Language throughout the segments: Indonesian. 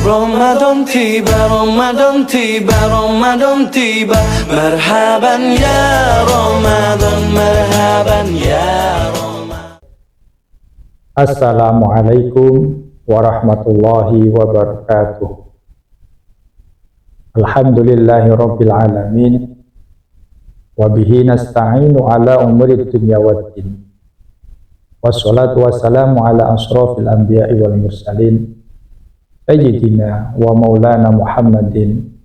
Ramadan tiba, Ramadan tiba, Ramadan tiba. Marhaban ya Ramadan, marhaban ya Ramadan. Assalamualaikum warahmatullahi wabarakatuh. Alhamdulillahi rabbil alamin. Wabihi nasta'inu ala umuri dunya waddin. Wassalatu wassalamu ala asrafil anbiya'i wal mursalin Sayyidina wa maulana Muhammadin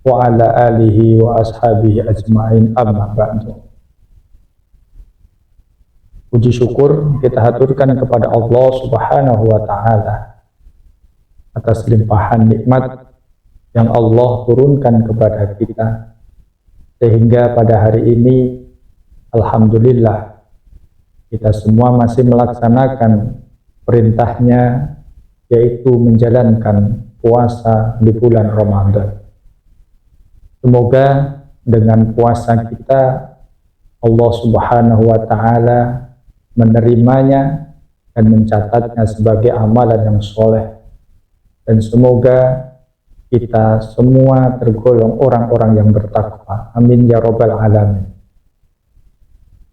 wa ala alihi wa ashabihi ajma'in, amma ba'du. Puji syukur kita haturkan kepada Allah Subhanahu wa ta'ala atas limpahan nikmat yang Allah turunkan kepada kita, sehingga pada hari ini alhamdulillah kita semua masih melaksanakan perintahnya, yaitu menjalankan puasa di bulan Ramadan. Semoga dengan puasa kita Allah Subhanahu wa ta'ala menerimanya dan mencatatnya sebagai amalan yang soleh, dan semoga kita semua tergolong orang-orang yang bertakwa. Amin ya rabbal alamin.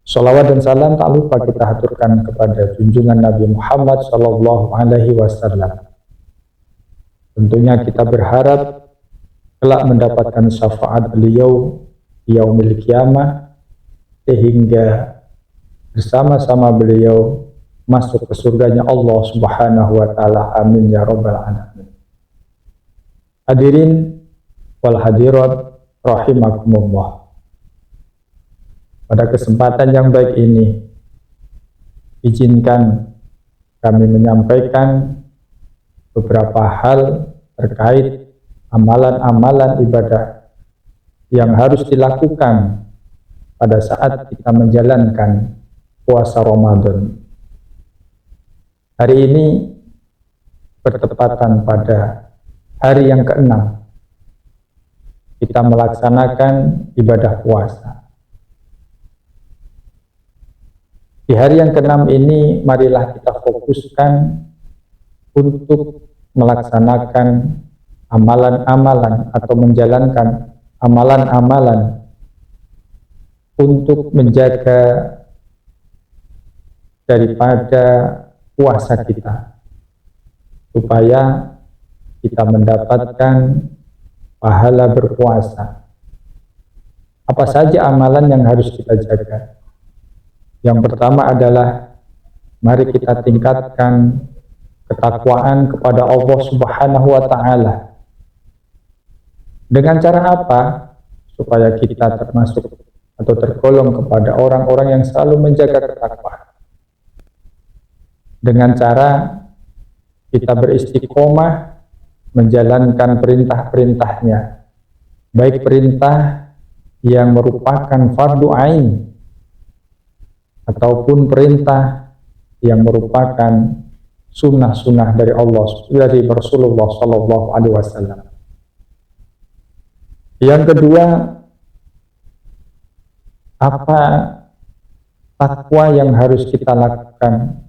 Shalawat dan salam tak lupa kita haturkan kepada junjungan Nabi Muhammad sallallahu alaihi wasallam. Tentunya kita berharap kelak mendapatkan syafaat beliau di yaumil qiyamah, sehingga bersama-sama beliau masuk ke surganya Allah Subhanahu wa ta'ala. Amin ya rabbal alamin. Hadirin wal hadirat rahimakumullah. Pada kesempatan yang baik ini, izinkan kami menyampaikan beberapa hal terkait amalan-amalan ibadah yang harus dilakukan pada saat kita menjalankan puasa Ramadan. Hari ini bertepatan pada hari yang ke-6 kita melaksanakan ibadah puasa. Di hari yang ke-6 ini, marilah kita fokuskan untuk melaksanakan amalan-amalan atau menjalankan amalan-amalan untuk menjaga daripada puasa kita, supaya kita mendapatkan pahala berpuasa. Apa saja amalan yang harus kita jaga? Yang pertama adalah mari kita tingkatkan ketakwaan kepada Allah Subhanahu wa ta'ala. Dengan cara apa? Supaya kita termasuk atau tergolong kepada orang-orang yang selalu menjaga ketakwaan. Dengan cara kita beristiqomah menjalankan perintah-perintahnya, baik perintah yang merupakan fardu ain ataupun perintah yang merupakan sunnah-sunnah dari Allah, dari Rasulullah Sallallahu Alaihi Wasallam. Yang kedua, apa takwa yang harus kita lakukan?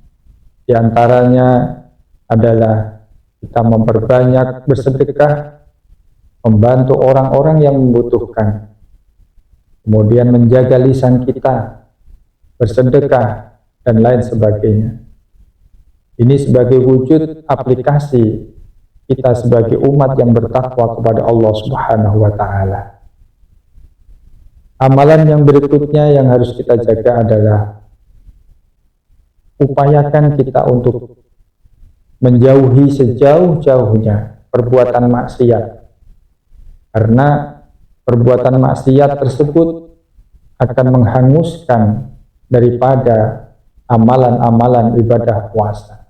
Di antaranya adalah kita memperbanyak bersedekah, membantu orang-orang yang membutuhkan, kemudian menjaga lisan kita, bersedekah, dan lain sebagainya. Ini sebagai wujud aplikasi kita sebagai umat yang bertakwa kepada Allah Subhanahu wa ta'ala. Amalan yang berikutnya yang harus kita jaga adalah upayakan kita untuk menjauhi sejauh-jauhnya perbuatan maksiat, karena perbuatan maksiat tersebut akan menghanguskan daripada amalan-amalan ibadah puasa.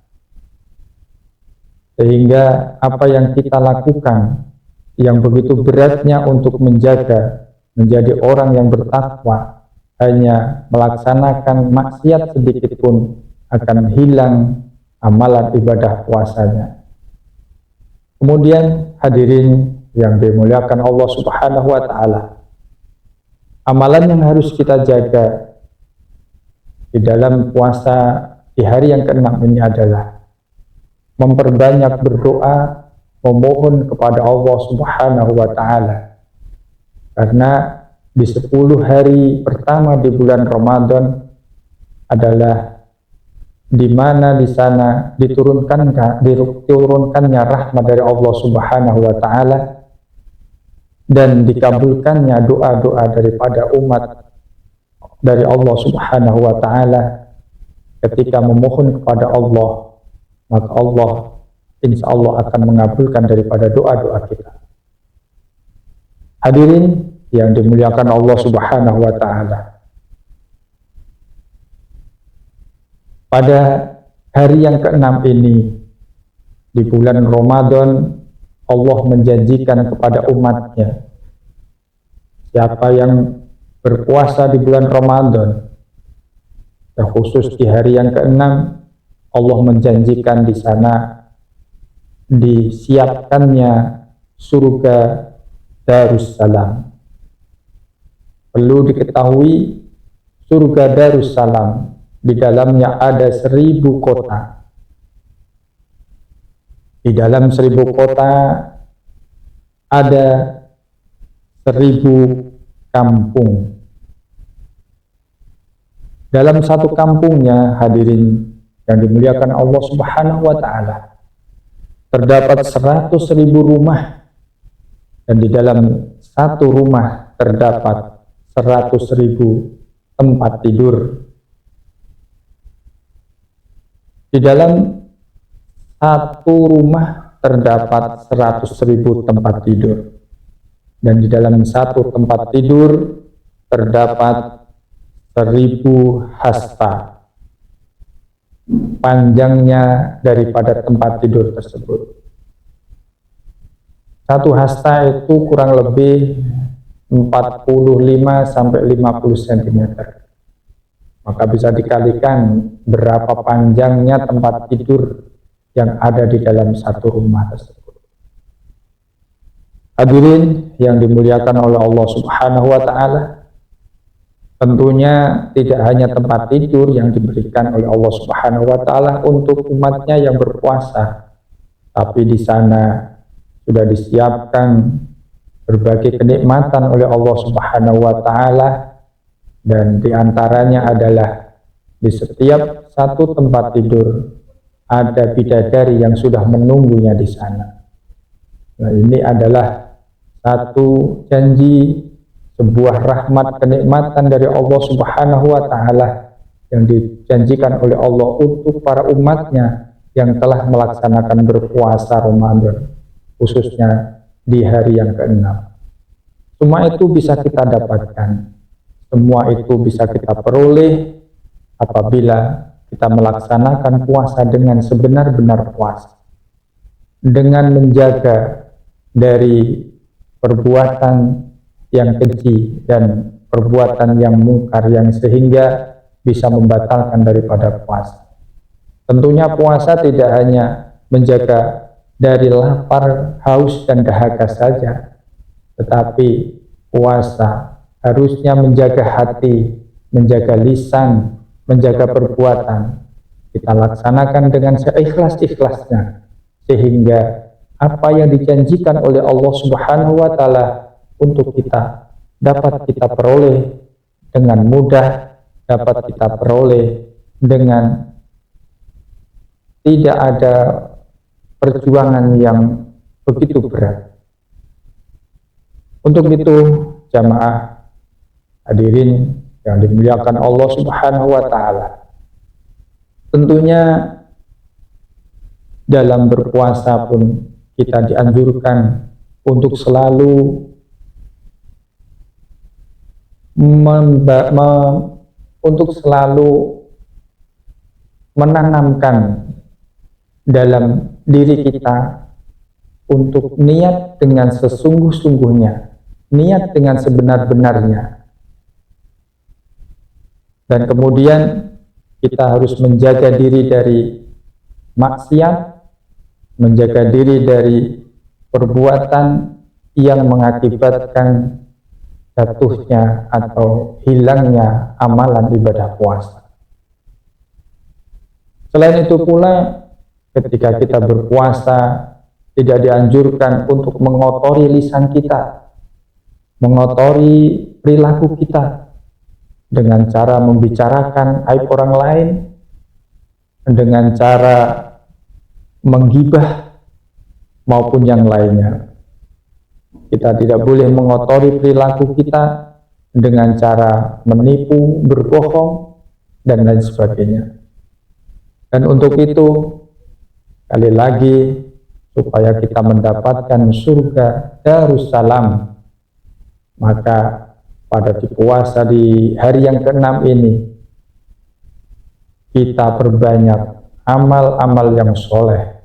Sehingga apa yang kita lakukan yang begitu beratnya untuk menjadi orang yang bertakwa, hanya melaksanakan maksiat sedikit pun akan hilang amalan ibadah puasanya. Kemudian hadirin yang dimuliakan Allah Subhanahu wa ta'ala, amalan yang harus kita jaga di dalam puasa di hari yang ke-6 ini adalah memperbanyak berdoa, memohon kepada Allah Subhanahu wa Ta'ala, karena di 10 hari pertama di bulan Ramadan adalah di mana di sana diturunkannya rahmat dari Allah Subhanahu wa Ta'ala dan dikabulkannya doa-doa daripada umat dari Allah Subhanahu wa Ta'ala. Ketika memohon kepada Allah, maka Allah insya Allah akan mengabulkan daripada doa-doa kita. Hadirin yang dimuliakan Allah Subhanahu wa Ta'ala, pada hari yang ke-6 ini di bulan Ramadan, Allah menjanjikan kepada umatnya, siapa yang berpuasa di bulan Ramadan, dan khusus di hari yang ke-6, Allah menjanjikan di sana disiapkannya surga Darussalam. Perlu diketahui, surga Darussalam di dalamnya ada 1000 kota. Di dalam 1000 kota ada 1000 kampung. Dalam satu kampungnya, hadirin yang dimuliakan Allah Subhanahu wa Ta'ala, terdapat 100.000 rumah, dan di dalam satu rumah terdapat 100.000 tempat tidur. Di dalam satu rumah terdapat 100.000 tempat tidur, dan di dalam satu tempat tidur terdapat 1000 hasta panjangnya daripada tempat tidur tersebut. Satu hasta itu kurang lebih 45 sampai 50 cm. Maka bisa dikalikan berapa panjangnya tempat tidur yang ada di dalam satu rumah tersebut. Hadirin yang dimuliakan oleh Allah Subhanahu wa Ta'ala, tentunya tidak hanya tempat tidur yang diberikan oleh Allah Subhanahu wa Ta'ala untuk umatnya yang berpuasa, tapi di sana sudah disiapkan berbagai kenikmatan oleh Allah Subhanahu wa Ta'ala, dan diantaranya adalah di setiap satu tempat tidur ada bidadari yang sudah menunggunya di sana. Nah, ini adalah satu janji, sebuah rahmat kenikmatan dari Allah Subhanahu wa Ta'ala yang dijanjikan oleh Allah untuk para umatnya yang telah melaksanakan berpuasa Ramadan, khususnya di hari yang ke-6. Semua itu bisa kita dapatkan, semua itu bisa kita peroleh apabila kita melaksanakan puasa dengan sebenar-benar puasa, dengan menjaga dari perbuatan yang keji dan perbuatan yang mungkar yang sehingga bisa membatalkan daripada puasa. Tentunya puasa tidak hanya menjaga dari lapar, haus, dan dahaga saja, tetapi puasa harusnya menjaga hati, menjaga lisan, menjaga perbuatan. Kita laksanakan dengan seikhlas-ikhlasnya, sehingga apa yang dijanjikan oleh Allah Subhanahu wa Ta'ala untuk kita dapat kita peroleh dengan mudah, dapat kita peroleh dengan tidak ada perjuangan yang begitu berat. Untuk itu, jamaah hadirin yang dimuliakan Allah Subhanahu wa Ta'ala, tentunya dalam berpuasa pun kita dianjurkan untuk selalu menanamkan dalam diri kita untuk niat dengan sesungguh-sungguhnya, niat dengan sebenar-benarnya, dan kemudian kita harus menjaga diri dari maksiat, menjaga diri dari perbuatan yang mengakibatkan jatuhnya atau hilangnya amalan ibadah puasa. Selain itu pula, ketika kita berpuasa, tidak dianjurkan untuk mengotori lisan kita, mengotori perilaku kita dengan cara membicarakan aib orang lain, dengan cara menggibah maupun yang lainnya. Kita tidak boleh mengotori perilaku kita dengan cara menipu, berbohong, dan lain sebagainya. Dan untuk itu, sekali lagi, supaya kita mendapatkan surga Darussalam, maka pada puasa di hari yang ke-6 ini, kita perbanyak amal-amal yang soleh,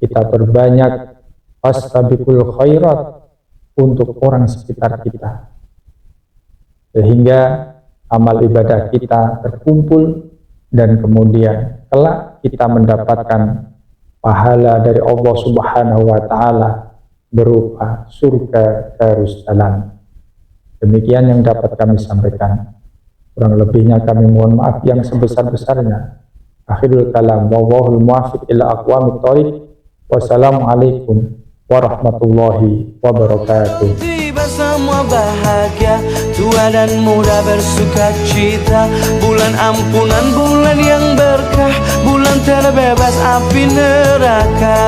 kita perbanyak fastabiqul khairat untuk orang sekitar kita, sehingga amal ibadah kita terkumpul dan kemudian kelak kita mendapatkan pahala dari Allah Subhanahu wa Ta'ala berupa surga Darussalam. Demikian yang dapat kami sampaikan. Kurang lebihnya kami mohon maaf yang sebesar-besarnya. Akhirul kalam, wallahul muwaffiq ila aqwamit thoriq. Wassalamualaikum warahmatullahi wabarakatuh. Tiba semua bahagia, tua dan muda bersuka cita. Bulan ampunan, bulan yang berkah, bulan terbebas api neraka.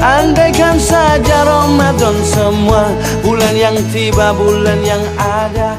Andaikan saja Ramadan semua, bulan yang tiba, bulan yang ada.